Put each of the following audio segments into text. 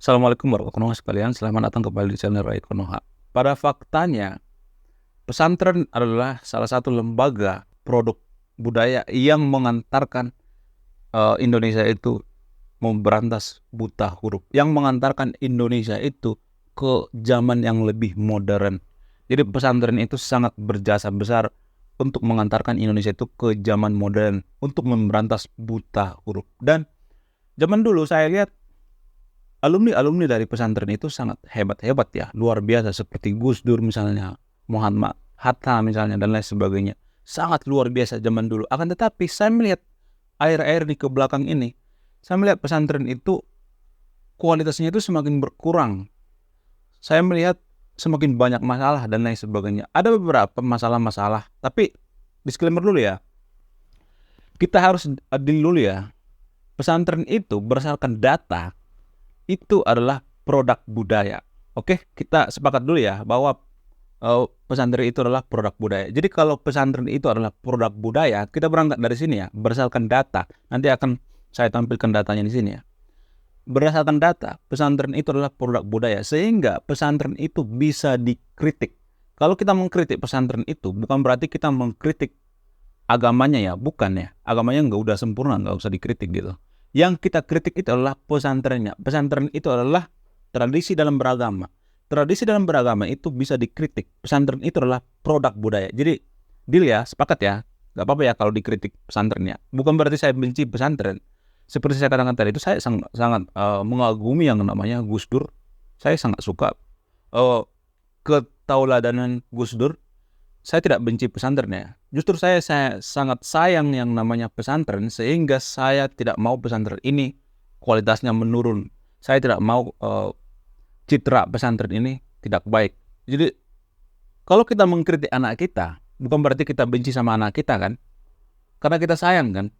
Assalamualaikum warahmatullahi wabarakatuh sekalian. Selamat datang kembali di channel Rai Konoha. Pada faktanya, pesantren adalah salah satu lembaga produk budaya yang mengantarkan Indonesia itu memberantas buta huruf, yang mengantarkan Indonesia itu ke zaman yang lebih modern. Jadi pesantren itu sangat berjasa besar untuk mengantarkan Indonesia itu ke zaman modern, untuk memberantas buta huruf. Dan zaman dulu saya lihat alumni dari pesantren itu sangat hebat-hebat ya, luar biasa, seperti Gus Dur misalnya, Muhammad Hatta misalnya, dan lain sebagainya. Sangat luar biasa zaman dulu. Akan tetapi saya melihat akhir-akhir di kebelakang ini, saya melihat pesantren itu kualitasnya itu semakin berkurang. Saya melihat semakin banyak masalah dan lain sebagainya. Ada beberapa masalah-masalah, tapi disclaimer dulu ya. Kita harus adil dulu ya. Pesantren itu berdasarkan data itu adalah produk budaya. Oke, kita sepakat dulu ya bahwa pesantren itu adalah produk budaya. Jadi kalau pesantren itu adalah produk budaya, kita berangkat dari sini ya, berdasarkan data. Nanti akan saya tampilkan datanya di sini ya. Berdasarkan data, pesantren itu adalah produk budaya, sehingga pesantren itu bisa dikritik. Kalau kita mengkritik pesantren itu, bukan berarti kita mengkritik agamanya ya, bukan ya. Agamanya nggak udah sempurna, nggak usah dikritik gitu. Yang kita kritik itu adalah pesantrennya. Pesantren itu adalah tradisi dalam beragama. Tradisi dalam beragama itu bisa dikritik. Pesantren itu adalah produk budaya. Jadi, deal ya, sepakat ya. Gak apa-apa ya kalau dikritik pesantrennya. Bukan berarti saya benci pesantren. Seperti saya katakan tadi itu, saya sangat mengagumi yang namanya Gus Dur. Saya sangat suka ketauladanan Gus Dur. Saya tidak benci pesantren ya. Justru saya sangat sayang yang namanya pesantren, sehingga saya tidak mau pesantren ini kualitasnya menurun. Saya tidak mau citra pesantren ini tidak baik. Jadi kalau kita mengkritik anak kita, bukan berarti kita benci sama anak kita kan? Karena kita sayang kan?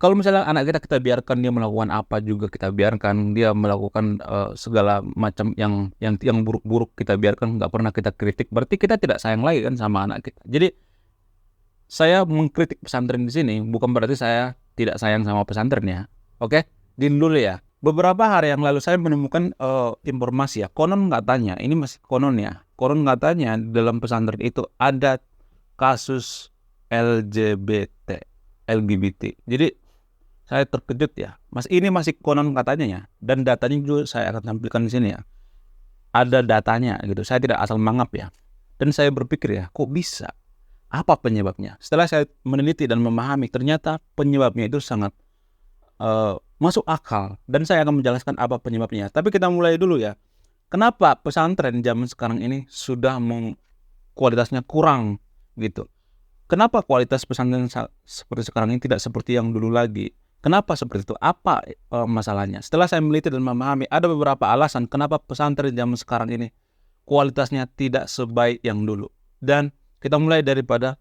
Kalau misalnya anak kita biarkan dia melakukan apa juga, kita biarkan dia melakukan segala macam yang buruk-buruk, kita biarkan, nggak pernah kita kritik, berarti kita tidak sayang lagi kan sama anak kita. Jadi saya mengkritik pesantren di sini bukan berarti saya tidak sayang sama pesantren ya. Oke, dulu ya. Beberapa hari yang lalu saya menemukan informasi ya, konon katanya, ini masih konon ya, konon katanya dalam pesantren itu ada kasus LGBT. Jadi saya terkejut ya, Mas, ini masih konon katanya ya, dan datanya juga saya akan tampilkan di sini ya. Ada datanya gitu, saya tidak asal mangap ya. Dan saya berpikir ya, kok bisa? Apa penyebabnya? Setelah saya meneliti dan memahami, ternyata penyebabnya itu sangat masuk akal, dan saya akan menjelaskan apa penyebabnya. Tapi kita mulai dulu ya. Kenapa pesantren zaman sekarang ini sudah kualitasnya kurang gitu? Kenapa kualitas pesantren seperti sekarang ini tidak seperti yang dulu lagi? Kenapa seperti itu? Apa masalahnya? Setelah saya meneliti dan memahami, ada beberapa alasan kenapa pesantren zaman sekarang ini kualitasnya tidak sebaik yang dulu. Dan kita mulai daripada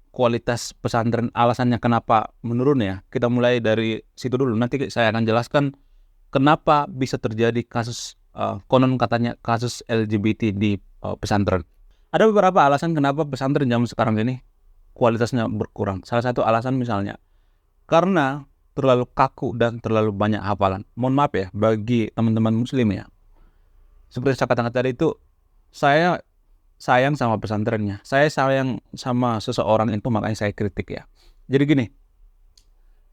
kualitas pesantren, alasannya kenapa menurun ya. Kita mulai dari situ dulu. Nanti saya akan jelaskan kenapa bisa terjadi kasus konon katanya kasus LGBT di pesantren. Ada beberapa alasan kenapa pesantren zaman sekarang ini kualitasnya berkurang. Salah satu alasan misalnya karena terlalu kaku dan terlalu banyak hafalan. Mohon maaf ya bagi teman-teman muslim ya. Seperti saya katakan tadi itu, saya sayang sama pesantrennya. Saya sayang sama seseorang itu, makanya saya kritik ya. Jadi gini,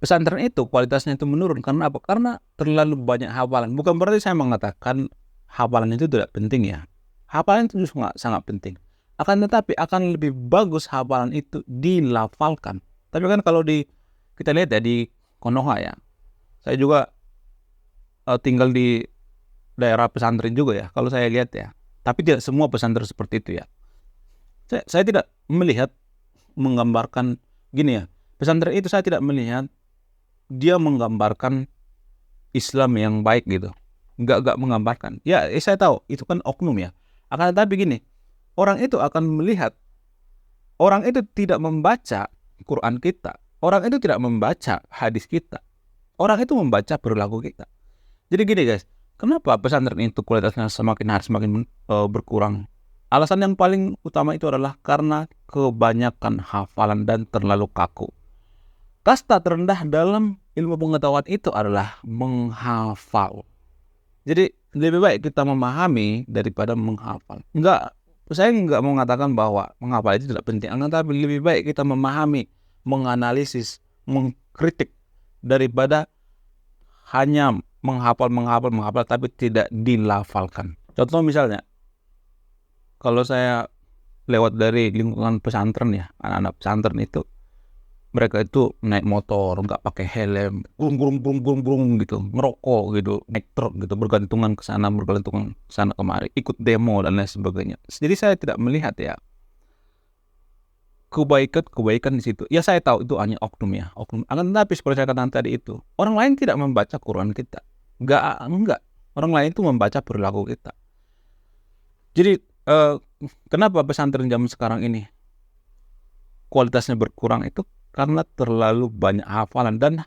pesantren itu kualitasnya itu menurun karena apa? Karena terlalu banyak hafalan. Bukan berarti saya mengatakan hafalan itu tidak penting ya. Hafalan itu juga sangat penting. Akan tetapi akan lebih bagus hafalan itu dilafalkan. Tapi kan kalau kita lihat ya di Konoha ya, saya juga tinggal di daerah pesantren juga ya, kalau saya lihat ya. Tapi tidak semua pesantren seperti itu ya. Saya tidak melihat menggambarkan gini ya. Pesantren itu saya tidak melihat dia menggambarkan Islam yang baik gitu. Enggak menggambarkan. Ya, saya tahu itu kan oknum ya. Akan tetapi gini, orang itu akan melihat, orang itu tidak membaca Quran kita, orang itu tidak membaca hadis kita, orang itu membaca perilaku kita. Jadi gini guys, kenapa pesantren itu kualitasnya semakin hari semakin berkurang? Alasan yang paling utama itu adalah karena kebanyakan hafalan dan terlalu kaku. Kasta terendah dalam ilmu pengetahuan itu adalah menghafal. Jadi lebih baik kita memahami daripada menghafal. Saya enggak mau mengatakan bahwa menghafal itu tidak penting, tapi lebih baik kita memahami, menganalisis, mengkritik daripada hanya menghafal tapi tidak dilafalkan. Contoh misalnya, kalau saya lewat dari lingkungan pesantren ya, anak-anak pesantren itu mereka itu naik motor nggak pakai helm, gurung gitu, ngerokok gitu, naik truk gitu, bergantungan ke sana kemari, ikut demo dan lain sebagainya. Jadi saya tidak melihat ya kebaikan di situ. Ya saya tahu itu hanya oknum ya, oknum. Akan tetapi seperti saya katakan tadi itu, orang lain tidak membaca Quran kita, enggak. Orang lain itu membaca perilaku kita. Jadi kenapa pesantren zaman sekarang ini kualitasnya berkurang itu karena terlalu banyak hafalan, dan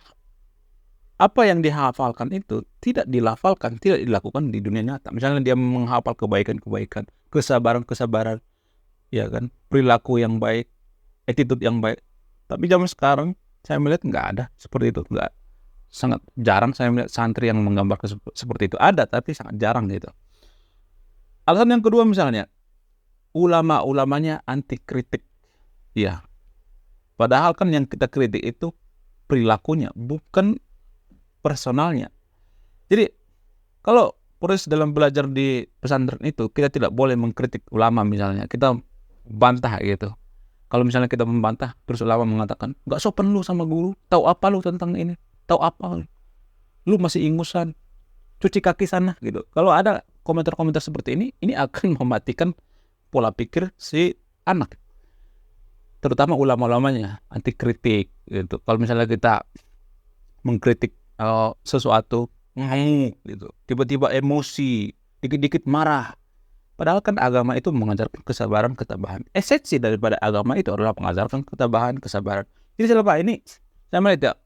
apa yang dihafalkan itu tidak dilafalkan, tidak dilakukan di dunia nyata. Misalnya dia menghafal kebaikan-kebaikan, kesabaran-kesabaran, ya kan, perilaku yang baik, attitude yang baik. Tapi zaman sekarang saya melihat nggak ada seperti itu, nggak, sangat jarang saya melihat santri yang menggambarkan seperti itu. Ada tapi sangat jarang gitu. Alasan yang kedua misalnya, ulama-ulamanya anti kritik. Ya, padahal kan yang kita kritik itu perilakunya, bukan personalnya. Jadi kalau proses dalam belajar di pesantren itu, kita tidak boleh mengkritik ulama misalnya. Kita bantah gitu. Kalau misalnya kita membantah, terus ulama mengatakan, gak sopan lu sama guru, tahu apa lu tentang ini, tahu apa lu masih ingusan, cuci kaki sana gitu. Kalau ada komentar-komentar seperti ini akan mematikan pola pikir si anak, terutama ulama-ulamanya anti kritik gitu. Kalau misalnya kita mengkritik sesuatu, gitu, tiba-tiba emosi, dikit-dikit marah, padahal kan agama itu mengajarkan kesabaran, ketabahan. Esensi daripada agama itu adalah mengajarkan ketabahan, kesabaran. Jadi selama ini saya melihat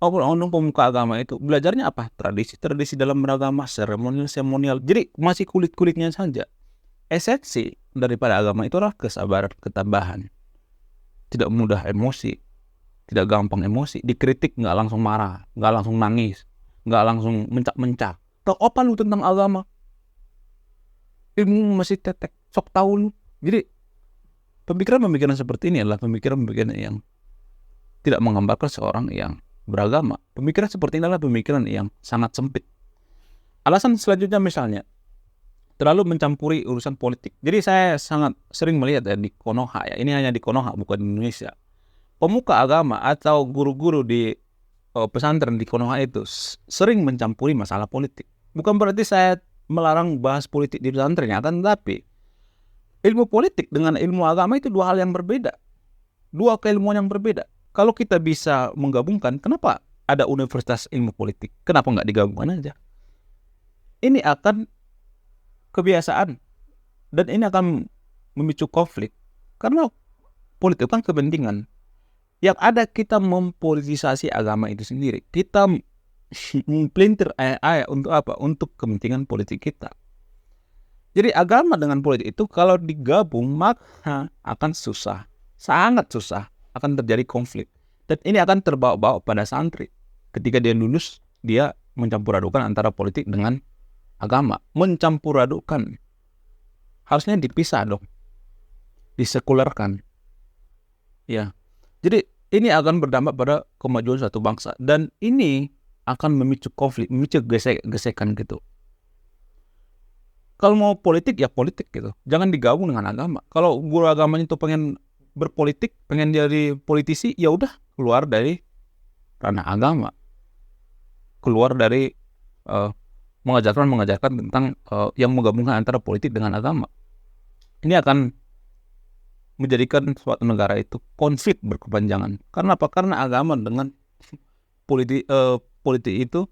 oknum pemuka agama itu belajarnya apa? Tradisi dalam beragama, seremonial. Jadi masih kulit-kulitnya saja. Esensi daripada agama itu adalah kesabaran, ketabahan. Tidak mudah emosi, tidak gampang emosi, dikritik nggak langsung marah, nggak langsung nangis, nggak langsung mencak-mencak. Tahu apa lu tentang agama? Ilmu masih tetek, sok tahu lu. Jadi pemikiran seperti ini adalah pemikiran yang tidak menggambarkan seorang yang beragama. Pemikiran seperti ini adalah pemikiran yang sangat sempit. Alasan selanjutnya misalnya, terlalu mencampuri urusan politik. Jadi saya sangat sering melihat ya di Konoha ya, ini hanya di Konoha bukan di Indonesia. Pemuka agama atau guru-guru di pesantren di Konoha itu sering mencampuri masalah politik. Bukan berarti saya melarang bahas politik di pesantren ya, kan, tapi ilmu politik dengan ilmu agama itu dua hal yang berbeda. Dua keilmuan yang berbeda. Kalau kita bisa menggabungkan, kenapa ada universitas ilmu politik? Kenapa nggak digabungkan aja? Ini akan kebiasaan dan ini akan memicu konflik karena politik kan kepentingan. Yang ada kita mempolitisasi agama itu sendiri. Kita mempelintir ayat untuk apa? Untuk kepentingan politik kita. Jadi agama dengan politik itu kalau digabung maka akan susah, sangat susah, akan terjadi konflik. Dan ini akan terbawa-bawa pada santri. Ketika dia lulus, dia mencampur adukan antara politik dengan agama. Mencampur adukan. Harusnya dipisah dong. Disekulerkan. Ya. Jadi ini akan berdampak pada kemajuan suatu bangsa. Dan ini akan memicu konflik, memicu gesekan gitu. Kalau mau politik, ya politik gitu. Jangan digabung dengan agama. Kalau guru agamanya itu pengen berpolitik, pengen jadi politisi, ya udah keluar dari ranah agama. Keluar dari mengajarkan tentang yang menggabungkan antara politik dengan agama. Ini akan menjadikan suatu negara itu konflik berkepanjangan. Karena apa? Karena agama dengan politik itu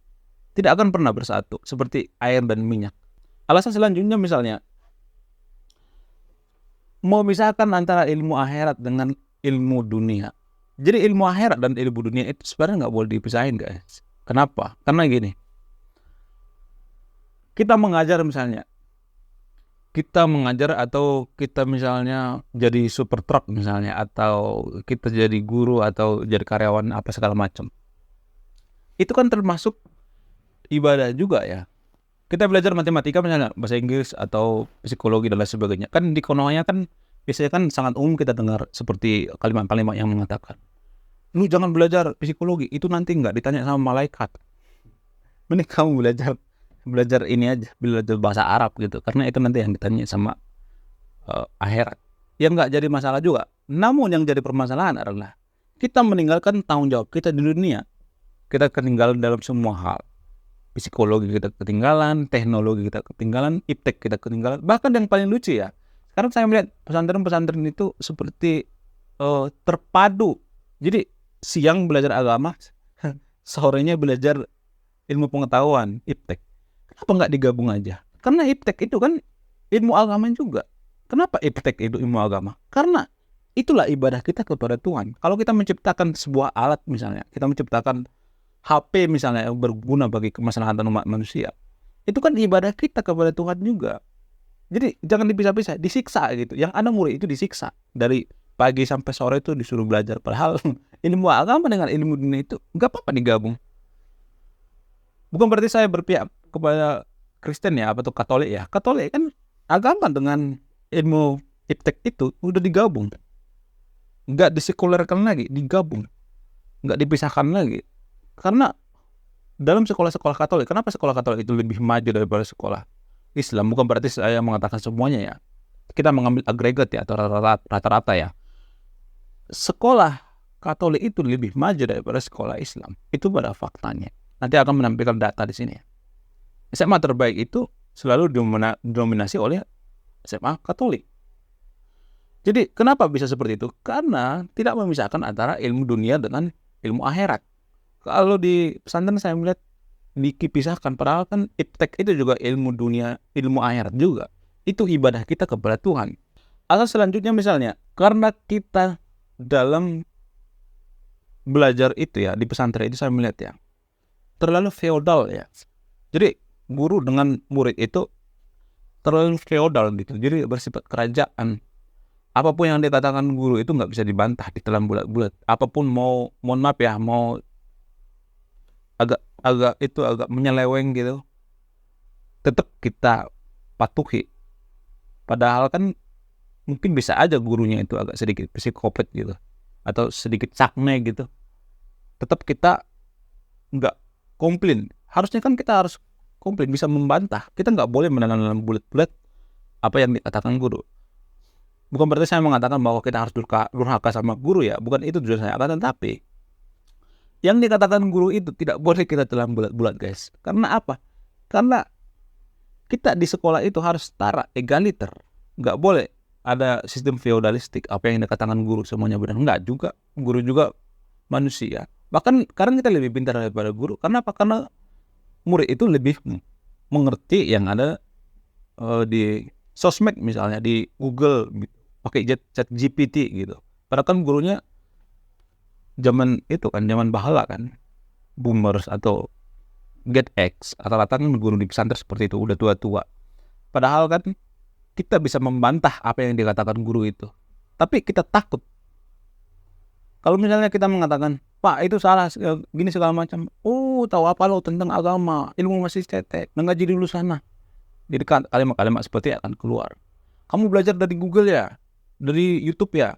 tidak akan pernah bersatu seperti air dan minyak. Alasan selanjutnya misalnya memisahkan antara ilmu akhirat dengan ilmu dunia. Jadi ilmu akhirat dan ilmu dunia itu sebenarnya nggak boleh dipisahin, guys. Kenapa? Karena gini, kita mengajar atau kita misalnya jadi super truck misalnya, atau kita jadi guru atau jadi karyawan apa segala macam. Itu kan termasuk ibadah juga ya. Kita belajar matematika misalnya, bahasa Inggris atau psikologi dan lain sebagainya. Kan di Konoha kan biasanya kan sangat umum kita dengar seperti kalimat-kalimat yang mengatakan, lu jangan belajar psikologi, itu nanti nggak ditanya sama malaikat. Mending kamu belajar ini aja, belajar bahasa Arab gitu, karena itu nanti yang ditanya sama akhirat. Yang nggak jadi masalah juga. Namun yang jadi permasalahan adalah kita meninggalkan tanggung jawab kita di dunia. Kita ketinggalan dalam semua hal. Psikologi kita ketinggalan, teknologi kita ketinggalan, iptek kita ketinggalan. Bahkan yang paling lucu ya, sekarang saya melihat pesantren-pesantren itu seperti terpadu. Jadi siang belajar agama, sorenya belajar ilmu pengetahuan, iptek. Kenapa nggak digabung aja? Karena iptek itu kan ilmu agama juga. Kenapa iptek itu ilmu agama? Karena itulah ibadah kita kepada Tuhan. Kalau kita menciptakan sebuah alat misalnya, kita menciptakan HP misalnya yang berguna bagi kemaslahatan umat manusia, itu kan ibadah kita kepada Tuhan juga. Jadi jangan dipisah-pisah, disiksa gitu. Yang ada murid itu disiksa dari pagi sampai sore itu disuruh belajar, padahal ilmu agama dengan ilmu dunia itu nggak apa-apa digabung. Bukan berarti saya berpihak kepada Kristen ya, apa tuh Katolik ya. Katolik kan agama dengan ilmu iptek itu udah digabung, nggak disekulerkan lagi, digabung, nggak dipisahkan lagi. Karena dalam sekolah-sekolah Katolik, kenapa sekolah Katolik itu lebih maju daripada sekolah Islam? Bukan berarti saya mengatakan semuanya ya. Kita mengambil agregat ya, atau rata-rata ya. Sekolah Katolik itu lebih maju daripada sekolah Islam. Itu pada faktanya. Nanti akan menampilkan data di sini. SMA terbaik itu selalu didominasi oleh SMA Katolik. Jadi kenapa bisa seperti itu? Karena tidak memisahkan antara ilmu dunia dengan ilmu akhirat. Kalau di pesantren saya melihat dipisahkan, padahal kan iptek itu juga ilmu dunia, ilmu akhirat juga. Itu ibadah kita kepada Tuhan. Asal selanjutnya misalnya, karena kita dalam belajar itu ya, di pesantren itu saya melihat ya, terlalu feodal ya. Jadi guru dengan murid itu terlalu feodal gitu. Jadi bersifat kerajaan. Apapun yang dikatakan guru itu nggak bisa dibantah, ditelan bulat-bulat. Apapun mohon maaf ya, mau agak menyeleweng gitu, tetap kita patuhi. Padahal kan mungkin bisa aja gurunya itu agak sedikit psikopat gitu, atau sedikit cakne gitu. Tetap kita nggak komplain. Harusnya kan kita harus komplain, bisa membantah. Kita nggak boleh menelan bulat-bulat apa yang dikatakan guru. Bukan berarti saya mengatakan bahwa kita harus durhaka sama guru ya, bukan itu tujuan saya. Akan tetapi yang dikatakan guru itu tidak boleh kita telan bulat-bulat guys. Karena apa? Karena kita di sekolah itu harus setara, egaliter. Nggak boleh ada sistem feodalistik. Apa yang dikatakan guru semuanya benar. Nggak juga. Guru juga manusia. Bahkan sekarang kita lebih pintar daripada guru. Karena apa? Karena murid itu lebih mengerti yang ada di sosmed misalnya, di Google, pakai chat GPT gitu. Padahal kan gurunya zaman itu kan, zaman bahala kan, boomers atau Get X, rata-rata kan guru di pesantren seperti itu, udah tua-tua. Padahal kan kita bisa membantah apa yang dikatakan guru itu, tapi kita takut. Kalau misalnya kita mengatakan, Pak itu salah, gini segala macam, oh tahu apa lo tentang agama, ilmu masih cetek, ngaji dulu sana. Jadi kalimat-kalimat seperti akan keluar. Kamu belajar dari Google ya, dari YouTube ya.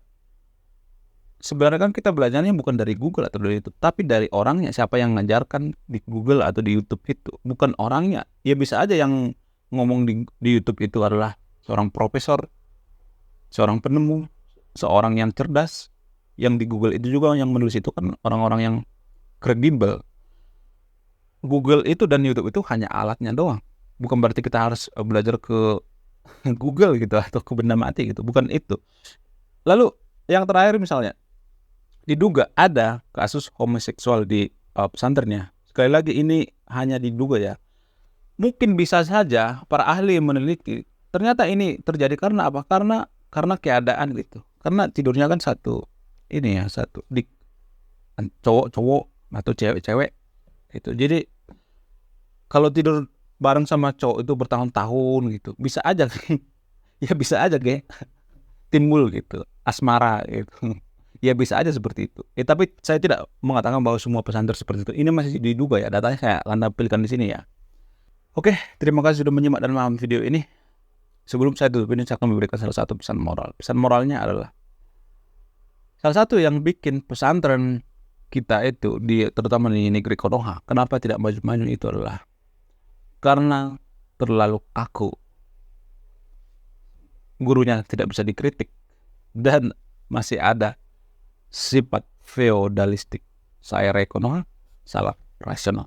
Sebenarnya kan kita belajarnya bukan dari Google atau dari YouTube, tapi dari orangnya, siapa yang ngajarkan di Google atau di YouTube itu, bukan orangnya. Ya bisa aja yang ngomong di YouTube itu adalah seorang profesor, seorang penemu, seorang yang cerdas. Yang di Google itu juga yang menulis itu kan orang-orang yang kredibel. Google itu dan YouTube itu hanya alatnya doang. Bukan berarti kita harus belajar ke Google gitu atau ke benda mati gitu, bukan itu. Lalu yang terakhir misalnya, diduga ada kasus homoseksual di pesantrennya. Sekali lagi ini hanya diduga ya. Mungkin bisa saja para ahli meneliti, ternyata ini terjadi karena apa? Karena keadaan gitu. Karena tidurnya kan satu di cowok-cowok atau cewek-cewek itu. Jadi kalau tidur bareng sama cowok itu bertahun-tahun gitu, bisa aja ya bisa aja timbul gitu asmara gitu. Ya bisa aja seperti itu. Tapi saya tidak mengatakan bahwa semua pesantren seperti itu. Ini masih diduga ya, datanya saya akan tampilkan di sini ya. Oke, terima kasih sudah menyimak dan memahami video ini. Sebelum saya tutup ini, saya akan memberikan salah satu pesan moral. Pesan moralnya adalah, salah satu yang bikin pesantren kita itu, terutama di negeri Konoha, kenapa tidak maju-maju itu adalah karena terlalu kaku. Gurunya tidak bisa dikritik dan masih ada sifat feodalistik. Saya Konoha, salam rasional.